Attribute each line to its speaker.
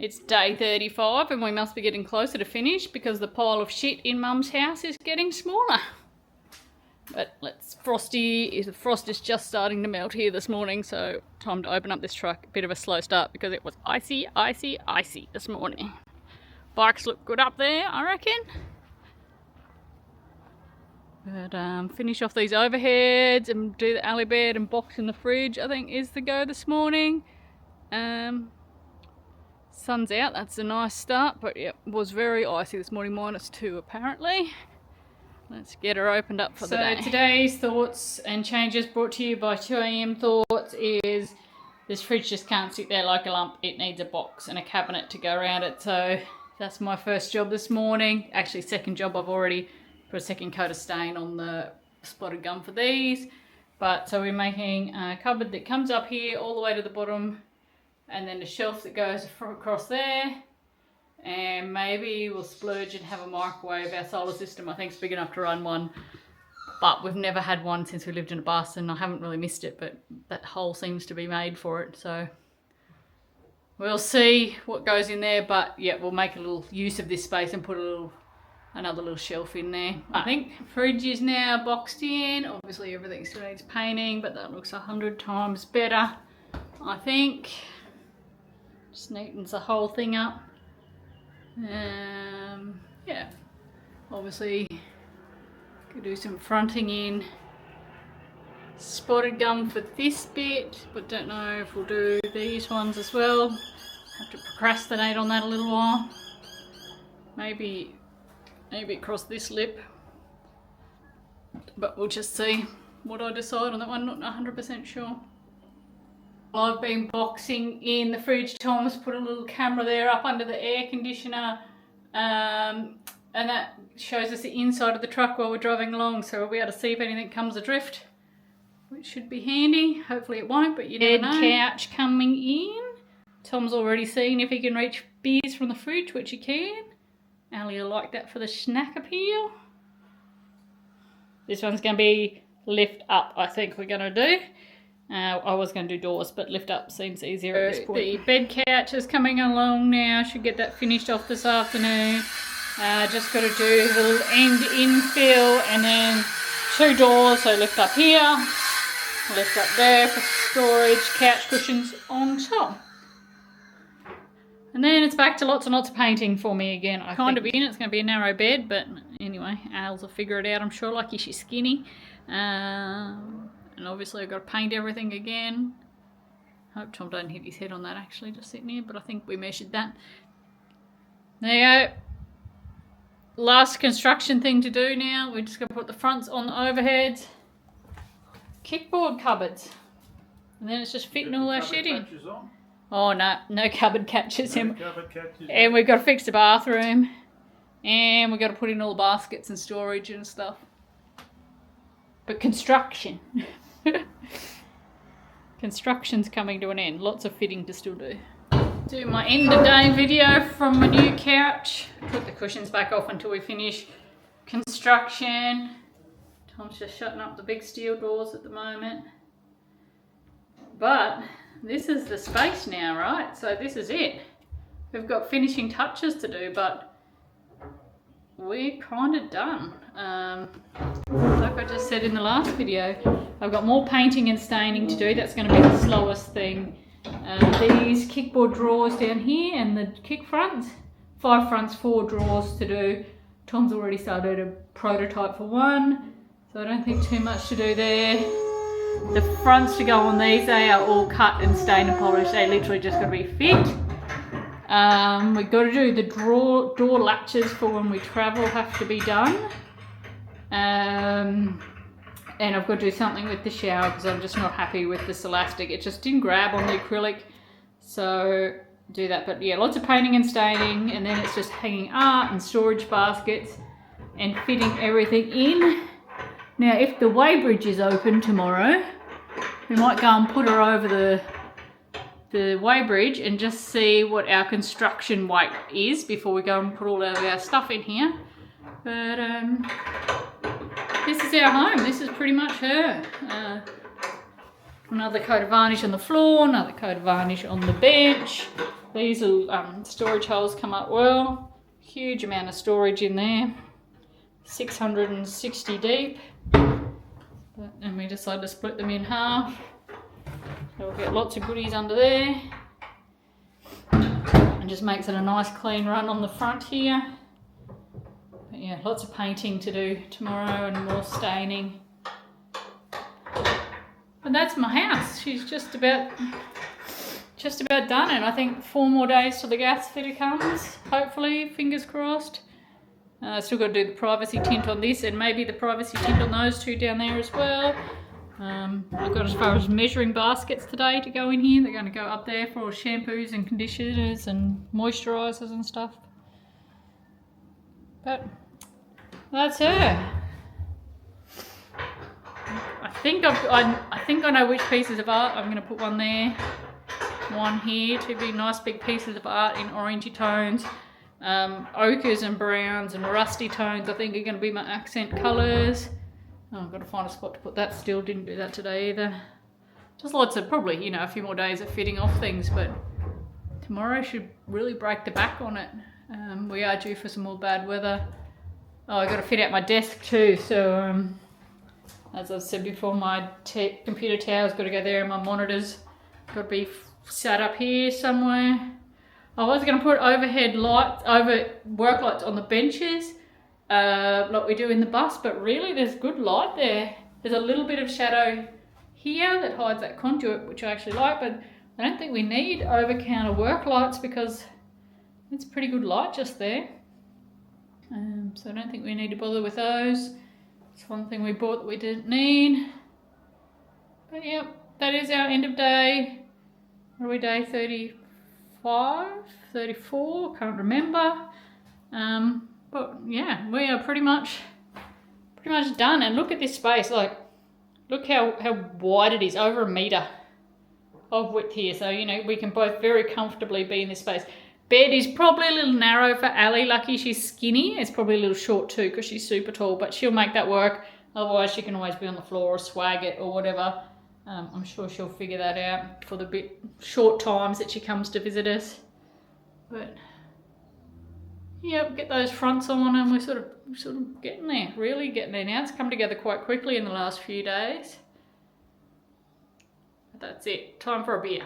Speaker 1: It's day 35 and we must be getting closer to finish because the pile of shit in Mum's house is getting smaller. But the frost is just starting to melt here this morning, so time to open up this truck. A bit of a slow start because it was icy this morning. Bikes look good up there, I reckon. But finish off these overheads and do the alley bed and box in the fridge, I think is the go this morning. Sun's out, that's a nice start, but yeah, it was very icy this morning, -2 apparently. Let's get her opened up for the day. So today's thoughts and changes brought to you by 2am Thoughts is this fridge just can't sit there like a lump. It needs a box and a cabinet to go around it. So that's my first job this morning. Actually, second job. I've already put a second coat of stain on the spotted gum for these. But so we're making a cupboard that comes up here all the way to the bottom, and then a shelf that goes across there. And maybe we'll splurge and have a microwave. Our solar system I think is big enough to run one, but we've never had one since we lived in a bus, and I haven't really missed it, but that hole seems to be made for it, so we'll see what goes in there. But yeah, we'll make a little use of this space and put another little shelf in there. I think fridge is now boxed in. Obviously everything still needs painting, but that looks 100 times better, I think. Just neatens the whole thing up. Yeah, obviously could do some fronting in spotted gum for this bit, but don't know if we'll do these ones as well. Have to procrastinate on that a little while. Maybe across this lip, but we'll just see what I decide on that one. Not 100% sure. I've been boxing in the fridge. Tom's put a little camera there up under the air conditioner, and that shows us the inside of the truck while we're driving along, so we'll be able to see if anything comes adrift, which should be handy. Hopefully it won't, but you never know. Couch coming in. Tom's already seen if he can reach beers from the fridge, which he can. Ali will like that for the snack appeal. This one's going to be lift up, I think we're going to do. I was going to do doors, but lift up seems easier at this point. The bed couch is coming along now. Should get that finished off this afternoon. Just got to do the little end infill and then 2 doors. So lift up here, lift up there for storage, couch cushions on top. And then it's back to lots and lots of painting for me again. It's going to be a narrow bed, but anyway, Ales will figure it out, I'm sure. Lucky she's skinny. And obviously I've got to paint everything again. Hope Tom don't hit his head on that actually, just sitting here, but I think we measured that. There you go. Last construction thing to do now. We're just going to put the fronts on the overheads. Kickboard cupboards. And then it's just fitting all our shit in. Oh no cupboard catches him. And we've got to fix the bathroom. And we've got to put in all the baskets and storage and stuff. But construction's coming to an end. Lots of fitting to still do. Do my end of day video from my new couch. Put the cushions back off until we finish construction. Tom's just shutting up the big steel doors at the moment. But this is the space now, right? So this is it. We've got finishing touches to do, but we're kind of done. Like I just said in the last video, I've got more painting and staining to do. That's going to be the slowest thing. These kickboard drawers down here and the kick fronts, 5 fronts, 4 drawers to do. Tom's already started a prototype for one, so I don't think too much to do there. The fronts to go on these, they are all cut and stained and polished. They literally just got to be fit. We've got to do the door latches for when we travel, have to be done. And I've got to do something with the shower because I'm just not happy with this elastic. It just didn't grab on the acrylic, so do that. But yeah, lots of painting and staining, and then it's just hanging art and storage baskets and fitting everything in. Now if the weighbridge is open tomorrow, we might go and put her over the weighbridge and just see what our construction weight is before we go and put all of our stuff in here. But this is our home. This is pretty much her. Another coat of varnish on the floor, another coat of varnish on the bench. These little storage holes come up well. Huge amount of storage in there. 660 deep. And we decided to split them in half. So we'll get lots of goodies under there. And just makes it a nice clean run on the front here. But yeah, lots of painting to do tomorrow and more staining. And that's my house. She's just about done, and I think 4 more days till the gas fitter comes. Hopefully, fingers crossed. Still got to do the privacy tint on this, and maybe the privacy tint on those two down there as well. I've got as far as measuring baskets today to go in here. They're going to go up there for all shampoos and conditioners and moisturisers and stuff. But that's her. I think I know which pieces of art. I'm going to put one there, one here, 2 big nice big pieces of art in orangey tones. Ochres and browns and rusty tones I think are going to be my accent colours. Oh, I've got to find a spot to put that still. Didn't do that today either. Just lots of, probably, you know, a few more days of fitting off things, but tomorrow should really break the back on it. We are due for some more bad weather. Oh, I've got to fit out my desk too, so as I've said before, my computer tower's got to go there and my monitors got to be set up here somewhere. I was going to put overhead lights, work lights on the benches, like we do in the bus, but really there's good light there. There's a little bit of shadow here that hides that conduit, which I actually like, but I don't think we need over-counter work lights because it's pretty good light just there. So I don't think we need to bother with those. It's one thing we bought that we didn't need. But yep, that is our end of day. What are we, day 35, 34, can't remember. But yeah, we are pretty much done. And look at this space, like, look how wide it is, over 1 metre of width here. So, you know, we can both very comfortably be in this space. Bed is probably a little narrow for Ali. Lucky she's skinny. It's probably a little short too because she's super tall, but she'll make that work. Otherwise, she can always be on the floor or swag it or whatever. I'm sure she'll figure that out for the short times that she comes to visit us. But yep, get those fronts on, and we're sort of getting there, really getting there now. It's come together quite quickly in the last few days. But that's it. Time for a beer.